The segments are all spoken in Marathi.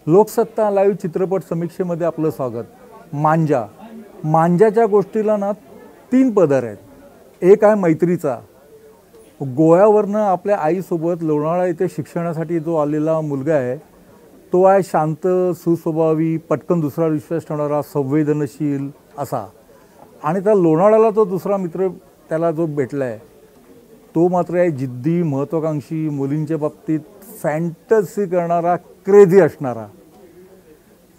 लोकसत्ता लाईव्ह चित्रपट समीक्षेमध्ये आपलं स्वागत। मांजाच्या गोष्टीला ना 3 पदर आहेत। एक आहे मैत्रीचा। गोव्यावरनं आपल्या आईसोबत लोणावळा येथे शिक्षणासाठी जो आलेला मुलगा आहे तो आहे शांत, सुस्वभावी, पटकन दुसरा विश्वास ठेवणारा, संवेदनशील असा। आणि त्या लोणावळ्याला तो दुसरा मित्र त्याला जो भेटला आहे तो मात्र आहे जिद्दी, महत्त्वाकांक्षी, मुलींच्या बाबतीत फॅन्टसी करणारा, क्रेझी असणारा।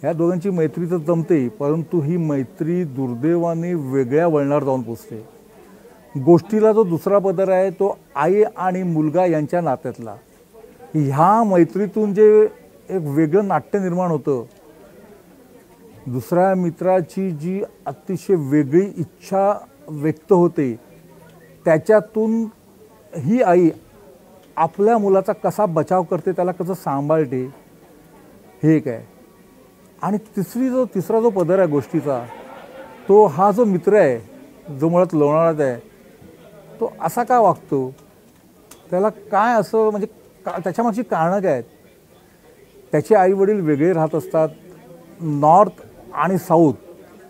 ह्या दोघांची मैत्री तर जमते, परंतु ही मैत्री दुर्दैवाने वेगळ्या वळणावर जाऊन पोचते। गोष्टीला जो दुसरा पदर आहे तो आई आणि मुलगा यांच्या नात्यातला। ह्या मैत्रीतून जे एक वेगळं नाट्य निर्माण होतं, दुसऱ्या मित्राची जी अतिशय वेगळी इच्छा व्यक्त होते, त्याच्यातून ही आई आपल्या मुलाचा कसा बचाव करते, त्याला कसं सांभाळते, हे एक आहे। आणि तिसरा जो पदर आहे गोष्टीचा, तो हा जो मित्र आहे जो मुळात लोणावळ्यात आहे, तो असा का वागतो, त्याला काय असं म्हणजे त्याच्यामागची कारणं काय आहेत। त्याचे आई वडील वेगळे राहत असतात, नॉर्थ आणि साऊथ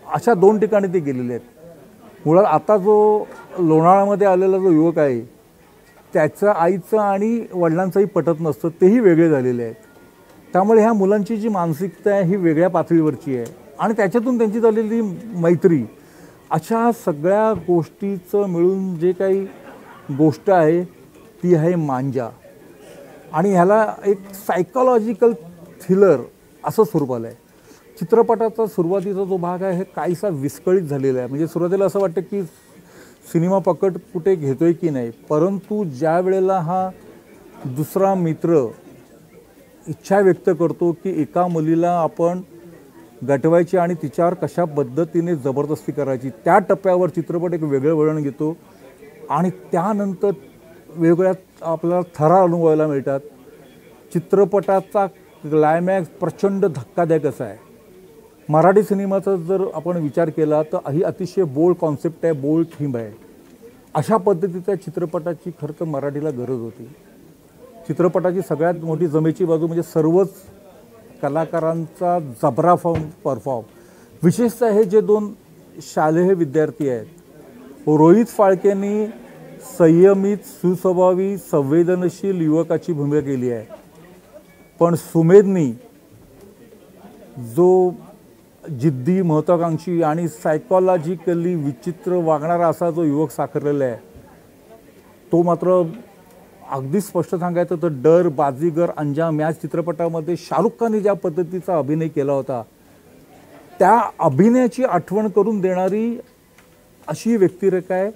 अशा 2 ठिकाणी ते गेलेले आहेत। मुळात आता जो लोणावळ्यामध्ये आलेला जो युवक आहे त्याचं आईचं आणि वडिलांचंही पटत नसतं, तेही वेगळे झालेले आहेत। त्यामुळे ह्या मुलांची जी मानसिकता आहे ही वेगळ्या पातळीवरची आहे आणि त्याच्यातून त्यांची झालेली मैत्री, अशा सगळ्या गोष्टीचं मिळून जे काही गोष्ट आहे ती आहे मांजा। आणि ह्याला एक सायकोलॉजिकल थ्रिलर असं स्वरूप आलं आहे। चित्रपटाचा सुरुवातीचा जो भाग आहे हे काहीसा विस्कळीत झालेला आहे। म्हणजे सुरुवातीला असं वाटतं की सिनेमा पकड कुठे घेतोय की नाही, परंतु ज्या वेळेला हा दुसरा मित्र इच्छा व्यक्त करतो की एका मुलीला आपण गटवायची आणि तिच्यावर कशा पद्धतीने जबरदस्ती करायची, त्या टप्प्यावर चित्रपट एक वेगळं वळण घेतो आणि त्यानंतर वेगवेगळ्या आपल्याला थरार अनुभवायला मिळतात। चित्रपटाचा क्लायमॅक्स प्रचंड धक्कादायक असा आहे। मराठी सिनेमाचा जर आपण विचार केला तर ही अतिशय बोल्ड कॉन्सेप्ट आहे, बोल्ड थीम आहे। अशा पद्धतीच्या चित्रपटाची खरं तर मराठीला गरज होती। चित्रपटाची सगळ्यात मोठी जमेची बाजू म्हणजे सर्वच कलाकारांचा जबरा परफॉर्म। विशेषतः हे जे 2 शालेय विद्यार्थी आहेत, रोहित फाळकेंनी संयमित, सुस्वभावी, संवेदनशील युवकाची भूमिका केली आहे, पण सुमेधनी जो जिद्दी, महत्त्वाकांक्षी आणि सायकोलॉजिकली विचित्र वागणारा असा जो युवक साकारलेला आहे, तो मात्र अगदी स्पष्ट सांगायचं तर डर, बाजीगर, अंजाम या चित्रपटामध्ये शाहरुख खानने ज्या पद्धतीचा अभिनय केला होता, त्या अभिनयाची आठवण करून देणारी अशी व्यक्तिरेखा आहे।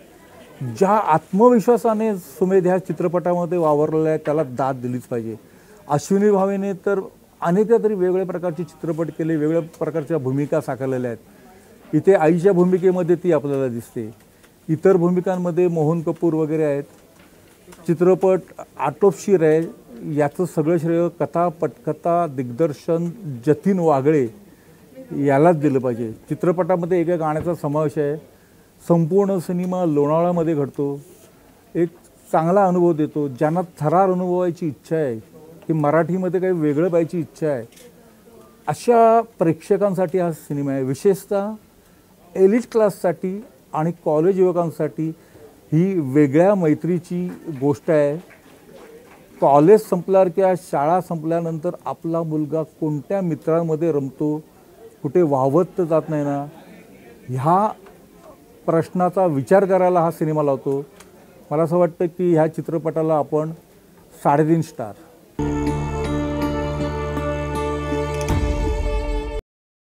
ज्या आत्मविश्वासाने सुमेध ह्या चित्रपटामध्ये वावरलेला आहे त्याला दाद दिलीच पाहिजे। अश्विनी भावेने तर अनेकदा तरी वेगवेगळ्या प्रकारचे चित्रपट केले, वेगवेगळ्या प्रकारच्या भूमिका साकारलेल्या आहेत। इथे आईच्या भूमिकेमध्ये ती आपल्याला दिसते, इतर भूमिकांमध्ये मोहन कपूर वगैरे आहेत। चित्रपट आटोपशीर आहे, याचं सगळं श्रेय कथा, पटकथा, दिग्दर्शन जतीन वागळे यालाच दिलं पाहिजे। चित्रपटामध्ये एका गाण्याचा समावेश आहे। संपूर्ण सिनेमा लोणावळ्यामध्ये घडतो, एक चांगला अनुभव देतो। ज्यांना थरार अनुभवायची इच्छा आहे की मराठीमध्ये काही वेगळं पाहायची इच्छा आहे, अशा प्रेक्षकांसाठी हा सिनेमा आहे। विशेषतः एलिट क्लाससाठी आणि कॉलेज युवकांसाठी ही वेगळ्या मैत्रीची गोष्ट आहे। कॉलेज संपल्यावर किंवा शाळा संपल्यानंतर आपला मुलगा कोणत्या मित्रांमध्ये रमतो, कुठे वावत जात नाही ना, ह्या प्रश्नाचा विचार करायला हा सिनेमा लावतो। मला असं वाटतं की ह्या चित्रपटाला आपण 3.5 स्टार